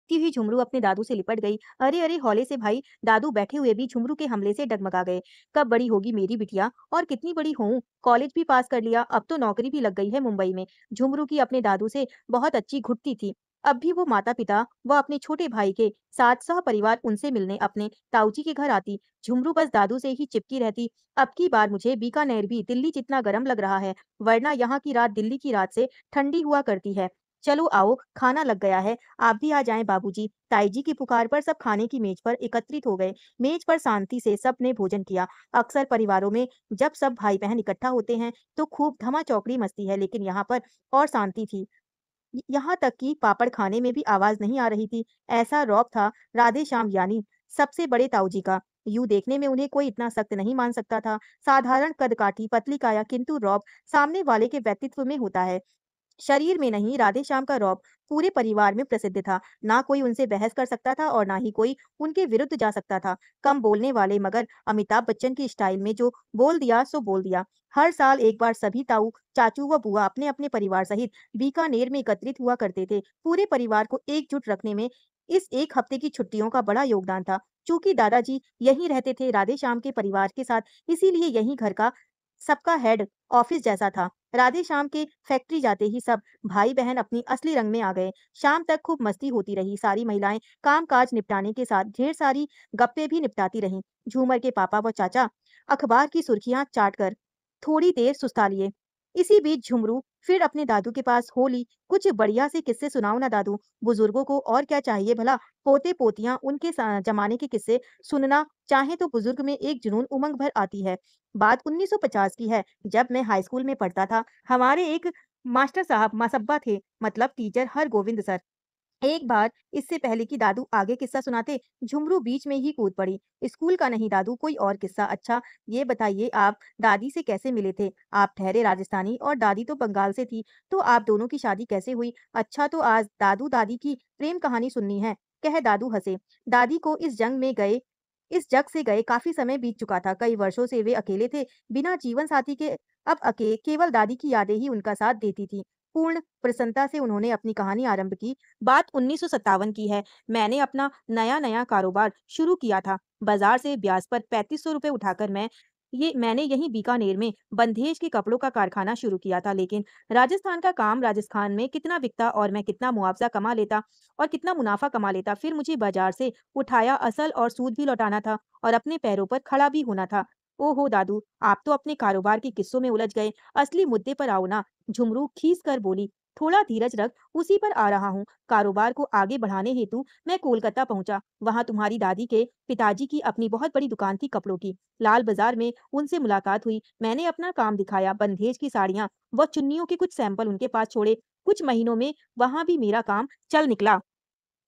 ती हुई झुमरू अपने दादू से लिपट गई। अरे अरे हौले से भाई। दादू बैठे हुए भी झुमरू के हमले से डगमगा गए। कब बड़ी होगी मेरी बिटिया, और कितनी बड़ी हूँ। कॉलेज भी पास कर लिया, अब तो नौकरी भी लग गई है मुंबई में। झुमरू की अपने दादू से बहुत अच्छी घुटती थी। अब भी वो माता पिता व अपने छोटे भाई के साथ सह परिवार उनसे मिलने अपने ताऊजी के घर आती। झुमरू बस दादू से ही चिपकी रहती। अब की बार मुझे बीकानेर भी दिल्ली जितना गर्म लग रहा है, वरना यहाँ की रात दिल्ली की रात से ठंडी हुआ करती है। चलो आओ, खाना लग गया है, आप भी आ जाएं बाबूजी। ताई जी की पुकार पर सब खाने की मेज पर एकत्रित हो गए। मेज पर शांति से सब ने भोजन किया। अक्सर परिवारों में जब सब भाई बहन इकट्ठा होते हैं तो खूब धमा चौकड़ी मस्ती है, लेकिन यहाँ पर और शांति थी। यहाँ तक कि पापड़ खाने में भी आवाज नहीं आ रही थी। ऐसा रौब था राधे श्याम यानी सबसे बड़े ताऊजी का। यूं देखने में उन्हें कोई इतना सख्त नहीं मान सकता था। साधारण कदकाठी पतली काया, किंतु रौब सामने वाले के व्यक्तित्व में होता है, शरीर में नहीं। राधेश्याम का रौब पूरे परिवार में प्रसिद्ध था। ना कोई उनसे बहस कर सकता था और ना ही कोई उनके विरुद्ध जा सकता था। कम बोलने वाले मगर अमिताभ बच्चन की स्टाइल में जो बोल दिया सो बोल दिया। हर साल एक बार सभी ताऊ चाचू व बुआ अपने अपने परिवार सहित बीकानेर में एकत्रित हुआ करते थे। पूरे परिवार को एकजुट रखने में इस एक हफ्ते की छुट्टियों का बड़ा योगदान था। चूंकि दादाजी यहीं रहते थे राधेश्याम के परिवार के साथ, इसीलिए यहीं घर का सबका हेड ऑफिस जैसा था। राधे शाम के फैक्ट्री जाते ही सब भाई बहन अपनी असली रंग में आ गए। शाम तक खूब मस्ती होती रही। सारी महिलाएं काम-काज निपटाने के साथ ढेर सारी गप्पे भी निपटाती रहीं। झूमर के पापा व चाचा अखबार की सुर्खियां चाटकर थोड़ी देर सुस्ता लिए। इसी बीच झुमरू फिर अपने दादू के पास हो ली। कुछ बढ़िया से किस्से सुनाओ ना दादू। बुजुर्गों को और क्या चाहिए भला। पोते पोतियां उनके जमाने के किस्से सुनना चाहे तो बुजुर्ग में एक जुनून उमंग भर आती है। बात 1950 की है, जब मैं हाई स्कूल में पढ़ता था। हमारे एक मास्टर साहब मसब्बा थे, मतलब टीचर हरगोविंद सर। एक बार इससे पहले कि दादू आगे किस्सा सुनाते, झुमरू बीच में ही कूद पड़ी। स्कूल का नहीं दादू, कोई और किस्सा। अच्छा ये बताइए, आप दादी से कैसे मिले थे। आप ठहरे राजस्थानी और दादी तो बंगाल से थी, तो आप दोनों की शादी कैसे हुई। अच्छा तो आज दादू दादी की प्रेम कहानी सुननी है, कह दादू हंसे। दादी को इस जग से गए काफी समय बीत चुका था। कई वर्षों से वे अकेले थे, बिना जीवन साथी के। अब केवल दादी की यादें ही उनका साथ देती थी। पूर्ण प्रसन्नता से उन्होंने अपनी कहानी आरंभ की। बात 1957 की है। मैंने अपना नया-नया कारोबार शुरू किया था। बाजार से ब्याज पर 3500 रुपए उठाकर मैंने यहीं बीकानेर में बंधेज के कपड़ों का कारखाना शुरू किया था। लेकिन राजस्थान का काम, राजस्थान में कितना बिकता और मैं कितना मुआवजा कमा लेता और कितना मुनाफा कमा लेता। फिर मुझे बाजार से उठाया असल और सूद भी लौटाना था और अपने पैरों पर खड़ा भी होना था। ओहो दादू, आप तो अपने कारोबार के किस्सों में उलझ गए। असली मुद्दे पर आओ ना। झुमरू खींच कर बोली। थोड़ा धीरज रख, उसी पर आ रहा हूँ। कारोबार को आगे बढ़ाने हेतु मैं कोलकाता पहुंचा। वहां तुम्हारी दादी के पिताजी की अपनी बहुत बड़ी दुकान थी कपड़ों की। लाल बाजार में उनसे मुलाकात हुई। मैंने अपना काम दिखाया। बंधेज की साड़ियां व चुन्नियों के कुछ सैंपल उनके पास छोड़े। कुछ महीनों में वहां भी मेरा काम चल निकला।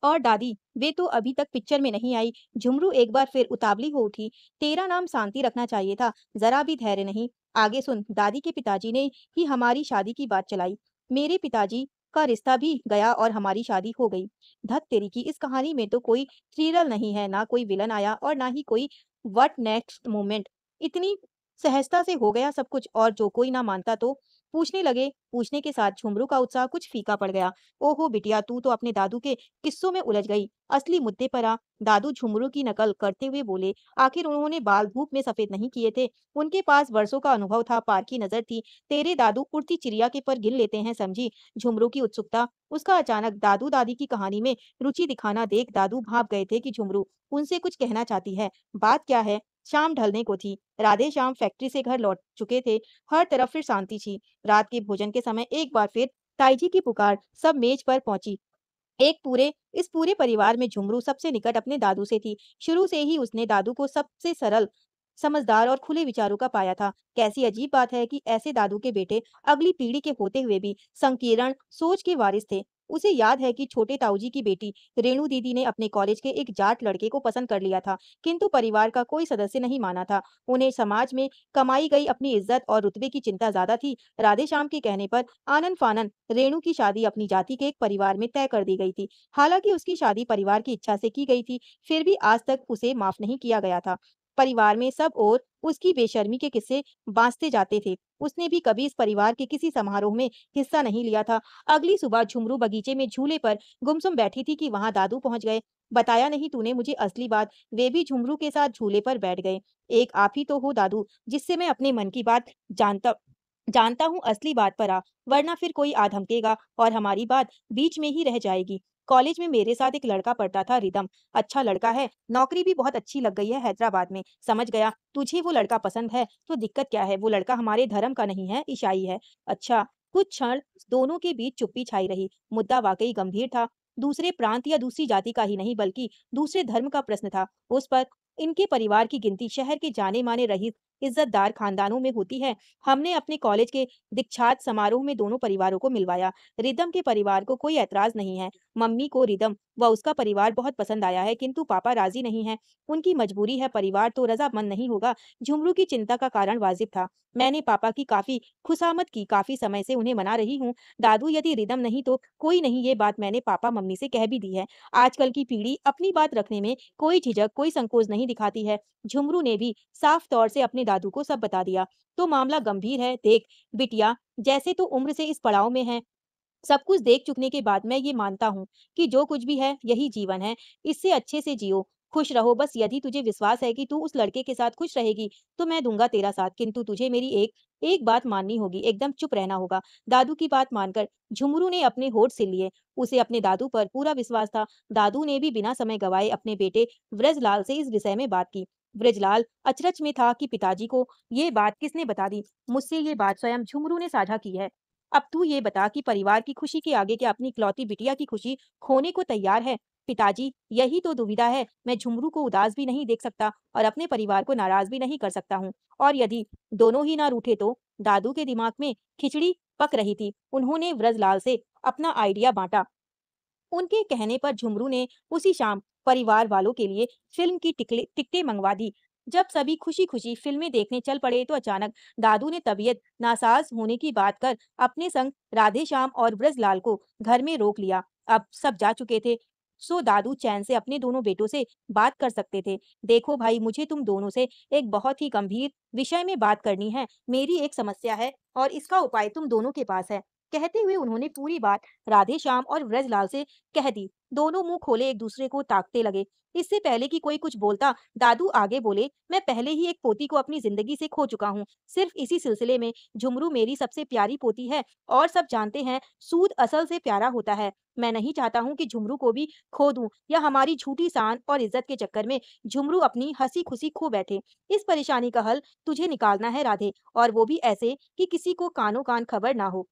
और दादी, वे तो अभी तक पिक्चर में नहीं आई। झुमरू एक बार फिर उतावली हो उठी। तेरा नाम शांति रखना चाहिए था, जरा भी धैर्य नहीं। आगे सुन। दादी के पिताजी ने ही हमारी शादी की बात चलाई। मेरे पिताजी का रिश्ता भी गया और हमारी शादी हो गई। धत तेरी की, इस कहानी में तो कोई थ्रिलर नहीं है, ना कोई विलन आया और ना ही कोई व्हाट नेक्स्ट मोमेंट। इतनी सहजता से हो गया सब कुछ, और जो कोई ना मानता तो पूछने लगे। पूछने के साथ झुमरू का उत्साह कुछ फीका पड़ गया। ओहो बिटिया, तू तो अपने दादू के किस्सों में उलझ गई। असली मुद्दे पर आ। दादू झुमरू की नकल करते हुए बोले। आखिर उन्होंने बाल धूप में सफेद नहीं किए थे। उनके पास वर्षों का अनुभव था, पार की नजर थी। तेरे दादू उड़ती चिड़िया के पर गिन लेते हैं, समझी। झुमरू की उत्सुकता, उसका अचानक दादू दादी की कहानी में रुचि दिखाना देख दादू भाप गए थे कि झुमरू उनसे कुछ कहना चाहती है। बात क्या है। शाम ढलने को थी। राधे श्याम फैक्ट्री से घर लौट चुके थे। हर तरफ फिर शांति थी। रात के भोजन के समय एक बार फिर ताईजी की पुकार सब मेज पर पहुंची। इस पूरे परिवार में झुमरू सबसे निकट अपने दादू से थी। शुरू से ही उसने दादू को सबसे सरल, समझदार और खुले विचारों का पाया था। कैसी अजीब बात है कि ऐसे दादू के बेटे अगली पीढ़ी के होते हुए भी संकीर्ण सोच के वारिस थे। उसे याद है कि छोटे ताऊजी की बेटी रेणु दीदी ने अपने कॉलेज के एक जाट लड़के को पसंद कर लिया था, किंतु परिवार का कोई सदस्य नहीं माना था। उन्हें समाज में कमाई गई अपनी इज्जत और रुतबे की चिंता ज्यादा थी। राधेश्याम के कहने पर आनन फानन रेणु की शादी अपनी जाति के एक परिवार में तय कर दी गई थी। हालांकि उसकी शादी परिवार की इच्छा से की गई थी, फिर भी आज तक उसे माफ नहीं किया गया था। परिवार में सब और उसकी बेशर्मी के किस्से बांसते जाते थे। उसने भी कभी इस परिवार के किसी समारोह में हिस्सा नहीं लिया था। अगली सुबह झुमरू बगीचे में झूले पर गुमसुम बैठी थी कि वहां दादू पहुंच गए। बताया नहीं तूने मुझे असली बात, वे भी झुमरू के साथ झूले पर बैठ गए। एक आप ही तो हो दादू, जिससे मैं अपने मन की बात जानता जानता हूँ। असली बात पर आ, वरना फिर कोई आ धमकेगा और हमारी बात बीच में ही रह जाएगी। कॉलेज में मेरे साथ एक लड़का पढ़ता था, रिदम। अच्छा लड़का है, नौकरी भी बहुत अच्छी लग गई है हैदराबाद में। समझ गया, तुझे वो लड़का पसंद है तो दिक्कत क्या है? वो लड़का हमारे धर्म का नहीं है, ईसाई है। अच्छा। कुछ क्षण दोनों के बीच चुप्पी छाई रही। मुद्दा वाकई गंभीर था। दूसरे प्रांत या दूसरी जाति का ही नहीं, बल्कि दूसरे धर्म का प्रश्न था। उस पर इनके परिवार की गिनती शहर के जाने माने रईस इज्जतदार खानदानों में होती है। हमने अपने कॉलेज के दीक्षांत समारोह में दोनों परिवारों को मिलवाया। रिदम के परिवार को कोई ऐतराज नहीं है। मम्मी को रिदम व उसका परिवार बहुत पसंद आया है, किंतु पापा राजी नहीं है। उनकी मजबूरी है, परिवार तो रजामंद नहीं होगा। झुमरू की चिंता का कारण वाजिब था। मैंने पापा की काफी खुशामद की, काफी समय से उन्हें मना रही हूँ। दादू, यदि रिदम नहीं तो कोई नहीं, ये बात मैंने पापा मम्मी से कह भी दी है। आजकल की पीढ़ी अपनी बात रखने में कोई झिझक, कोई संकोच नहीं दिखाती है। झुमरू ने भी साफ तौर से अपने दादू को सब बता दिया। तो मामला गंभीर है। देख बिटिया, जैसे तू उम्र से इस पड़ाव में है, सब कुछ देख चुकने के बाद मैं ये मानता हूँ कि जो कुछ भी है यही जीवन है। इससे अच्छे से जियो, खुश रहो। बस यदि तुझे विश्वास है कि तू उस लड़के के साथ खुश रहेगी तो मैं दूंगा तेरा साथ, किंतु तुझे मेरी एक एक बात माननी होगी, एकदम चुप रहना होगा। दादू की बात मानकर झुमरू ने अपने होठ सिल लिए। उसे अपने दादू पर पूरा विश्वास था। दादू ने भी बिना समय गवाए अपने बेटे ब्रजलाल से इस विषय में बात की। ब्रजलाल अचरज में था कि पिताजी को ये बात किसने बता दी। मुझसे ये बात स्वयं झुमरू ने साझा की है। अब तू ये बता कि परिवार की खुशी के आगे क्या अपनी इकलौती बिटिया की खुशी खोने को तैयार है? पिताजी, यही तो दुविधा है। मैं झुमरू को उदास भी नहीं देख सकता और अपने परिवार को नाराज भी नहीं कर सकता हूँ। और यदि दोनों ही ना रूठे तो? दादू के दिमाग में खिचड़ी पक रही थी। उन्होंने व्रजलाल से अपना आइडिया बांटा। उनके कहने पर झुमरू ने उसी शाम परिवार वालों के लिए फिल्म की टिकटें मंगवा दी। जब सभी खुशी-खुशी फिल्में देखने चल पड़े तो अचानक दादू ने तबीयत नासाज होने की बात कर अपने संग राधेश्याम और ब्रजलाल को घर में रोक लिया। अब सब जा चुके थे, सो दादू चैन से अपने दोनों बेटों से बात कर सकते थे। देखो भाई, मुझे तुम दोनों से एक बहुत ही गंभीर विषय में बात करनी है। मेरी एक समस्या है और इसका उपाय तुम दोनों के पास है। कहते हुए उन्होंने पूरी बात राधेश्याम और ब्रजलाल से कह दी। दोनों मुंह खोले एक दूसरे को ताकते लगे। इससे पहले कि कोई कुछ बोलता, दादू आगे बोले, मैं पहले ही एक पोती को अपनी जिंदगी से खो चुका हूँ। सिर्फ इसी सिलसिले में झुमरू मेरी सबसे प्यारी पोती है और सब जानते हैं सूद असल से प्यारा होता है। मैं नहीं चाहता हूँ कि झुमरू को भी खो दूं या हमारी झूठी शान और इज्जत के चक्कर में झुमरू अपनी हंसी खुशी खो बैठे। इस परेशानी का हल तुझे निकालना है राधे, और वो भी ऐसे कि किसी को कानो कान खबर ना हो।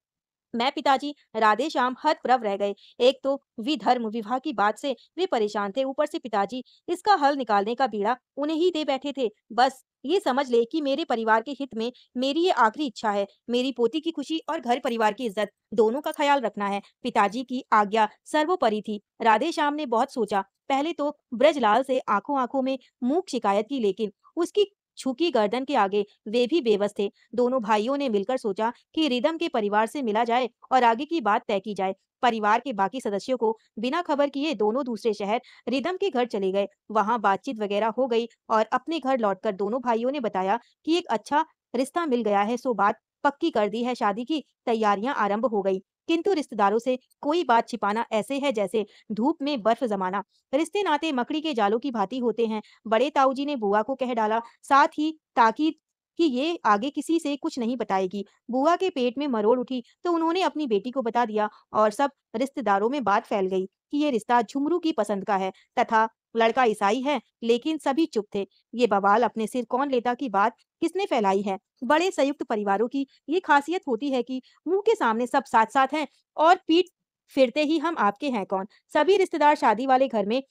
मैं पिताजी, राधेश्याम हतप्रभ रह गए। एक तो विधर्म विवाह की बात से वे परेशान थे, ऊपर से पिताजी इसका हल निकालने का बीड़ा उन्हें ही दे बैठे थे। बस ये समझ ले कि मेरे परिवार के हित में मेरी ये आखिरी इच्छा है। मेरी पोती की खुशी और घर परिवार की इज्जत दोनों का ख्याल रखना है। पिताजी की आज्ञा सर्वोपरि थी। राधेश्याम ने बहुत सोचा। पहले तो ब्रजलाल से आंखों आंखों में मूक शिकायत की, लेकिन उसकी झुकी गर्दन के आगे वे भी बेबस थे। दोनों भाइयों ने मिलकर सोचा कि रिदम के परिवार से मिला जाए और आगे की बात तय की जाए। परिवार के बाकी सदस्यों को बिना खबर किए दोनों दूसरे शहर रिदम के घर चले गए। वहां बातचीत वगैरह हो गई और अपने घर लौटकर दोनों भाइयों ने बताया कि एक अच्छा रिश्ता मिल गया है, सो बात पक्की कर दी है। शादी की तैयारियां आरंभ हो गई, किंतु रिश्तेदारों से कोई बात छिपाना ऐसे है जैसे धूप में बर्फ जमाना। रिश्ते नाते मकड़ी के जालों की भांति होते हैं। बड़े ताऊजी ने बुआ को कह डाला, साथ ही ताकीद कि ये आगे किसी से कुछ नहीं बताएगी। बुआ के पेट में मरोड़ उठी तो उन्होंने अपनी बेटी को बता दिया और सब रिश्तेदारों में बात फैल गई कि ये रिश्ता झुमरू की पसंद का है तथा लड़का ईसाई है। लेकिन सभी चुप थे। ये बवाल अपने सिर कौन लेता की बात किसने फैलाई है। बड़े संयुक्त परिवारों की ये खासियत होती है कि मुंह के सामने सब साथ साथ हैं और पीठ फिरते ही हम आपके हैं कौन। सभी रिश्तेदार शादी वाले घर में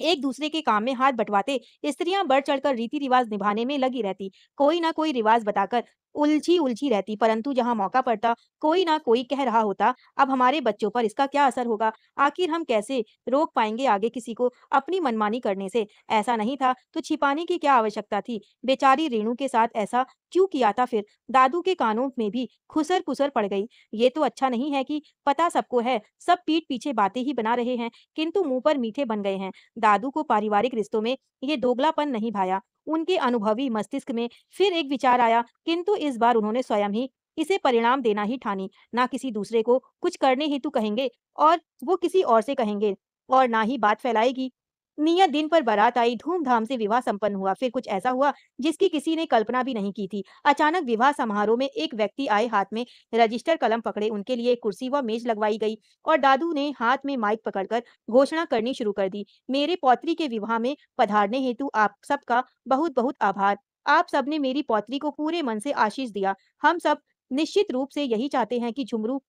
एक दूसरे के काम में हाथ बंटवाते। स्त्रियां बढ़ चढ़कर रीति रिवाज निभाने में लगी रहती, कोई ना कोई रिवाज बताकर उलझी उलझी रहती, परंतु जहां मौका पड़ता कोई ना कोई कह रहा होता, अब हमारे बच्चों पर इसका क्या असर होगा? आखिर हम कैसे रोक पाएंगे आगे किसी को अपनी मनमानी करने से? ऐसा नहीं था तो छिपाने की क्या आवश्यकता थी? बेचारी रेणु के साथ ऐसा क्यों किया था फिर? दादू के कानों में भी खुसर पुसर पड़ गई। ये तो अच्छा नहीं है कि पता सबको है, सब पीठ पीछे बातें ही बना रहे हैं, किंतु मुंह पर मीठे बन गए हैं। दादू को पारिवारिक रिश्तों में ये दोगलापन नहीं भाया। उनके अनुभवी मस्तिष्क में फिर एक विचार आया, किंतु इस बार उन्होंने स्वयं ही इसे परिणाम देना ही ठानी। ना किसी दूसरे को कुछ करने हेतु कहेंगे और वो किसी और से कहेंगे और ना ही बात फैलाएगी। नियत दिन पर बारात आई, धूमधाम से विवाह संपन्न हुआ। फिर कुछ ऐसा हुआ जिसकी किसी ने कल्पना भी नहीं की थी। अचानक विवाह समारोह में एक व्यक्ति आए, हाथ में रजिस्टर कलम पकड़े। उनके लिए एक कुर्सी व मेज लगवाई गई और दादू ने हाथ में माइक पकड़कर घोषणा करनी शुरू कर दी। मेरे पौत्री के विवाह में पधारने हेतु आप सबका बहुत बहुत आभार। आप सबने मेरी पौत्री को पूरे मन से आशीष दिया। हम सब निश्चित रूप से यही चाहते हैं कि झुमरू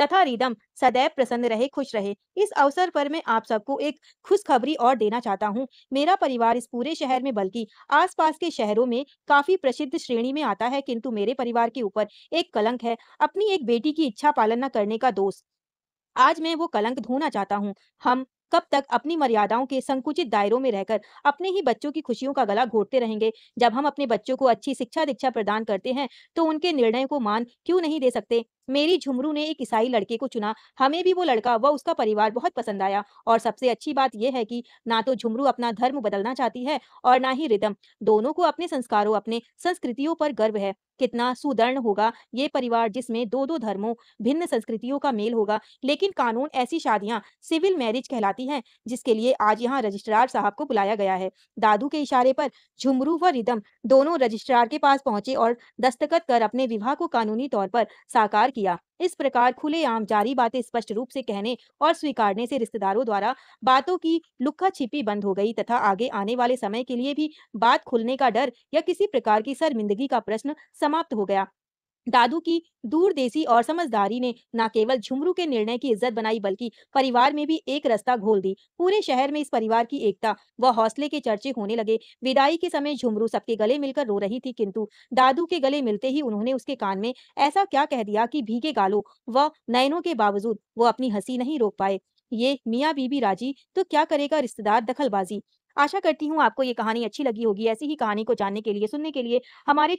तथा रिदम सदैव प्रसन्न रहे, खुश रहे। इस अवसर पर मैं आप सबको एक खुशखबरी और देना चाहता हूँ। मेरा परिवार इस पूरे शहर में बल्कि आस-पास के शहरों में काफ़ी प्रसिद्ध श्रेणी में आता है, किंतु मेरे परिवार के ऊपर एक कलंक है, अपनी एक बेटी की इच्छा पालन न करने का दोष। आज मैं वो कलंक धोना चाहता हूँ। हम कब तक अपनी मर्यादाओं के संकुचित दायरों में रहकर अपने ही बच्चों की खुशियों का गला घोंटते रहेंगे? जब हम अपने बच्चों को अच्छी शिक्षा-दीक्षा प्रदान करते हैं, तो उनके निर्णय को मान क्यों नहीं दे सकते? मेरी झुमरू ने एक ईसाई लड़के को चुना। हमें भी वो लड़का व उसका परिवार बहुत पसंद आया और सबसे अच्छी बात ये है कि ना तो झुमरू अपना धर्म बदलना चाहती है और ना ही रिदम। दोनों को अपने संस्कारों, अपने संस्कृतियों पर गर्व है। कितना सुदृढ़ होगा ये परिवार जिसमें 2-2 धर्मों, भिन्न संस्कृतियों का मेल होगा। लेकिन कानून ऐसी शादियां सिविल मैरिज कहलाती हैं, जिसके लिए आज यहाँ रजिस्ट्रार साहब को बुलाया गया है। दादू के इशारे पर झुमरू व रिदम दोनों रजिस्ट्रार के पास पहुंचे और दस्तखत कर अपने विवाह को कानूनी तौर पर साकार किया। इस प्रकार खुलेआम जारी बातें स्पष्ट रूप से कहने और स्वीकारने से रिश्तेदारों द्वारा बातों की लुक्का छिपी बंद हो गई तथा आगे आने वाले समय के लिए भी बात खुलने का डर या किसी प्रकार की शर्मिंदगी का प्रश्न समाप्त हो गया। दादू की दूरंदेशी और समझदारी ने न केवल झुमरू के निर्णय की इज्जत बनाई, बल्कि परिवार में भी एक रास्ता घोल दी। पूरे शहर में इस परिवार की एकता व हौसले के चर्चे होने लगे। विदाई के समय झुमरू सबके गले मिलकर रो रही थी, किंतु दादू के गले मिलते ही उन्होंने उसके कान में ऐसा क्या कह दिया कि भीगे गालों व नयनों के बावजूद वो अपनी हंसी नहीं रोक पाए। ये मियाँ बीबी राजी तो क्या करेगा रिश्तेदार दखलबाजी। आशा करती हूँ आपको ये कहानी अच्छी लगी होगी। ऐसी ही कहानी को जानने के लिए, सुनने के लिए हमारे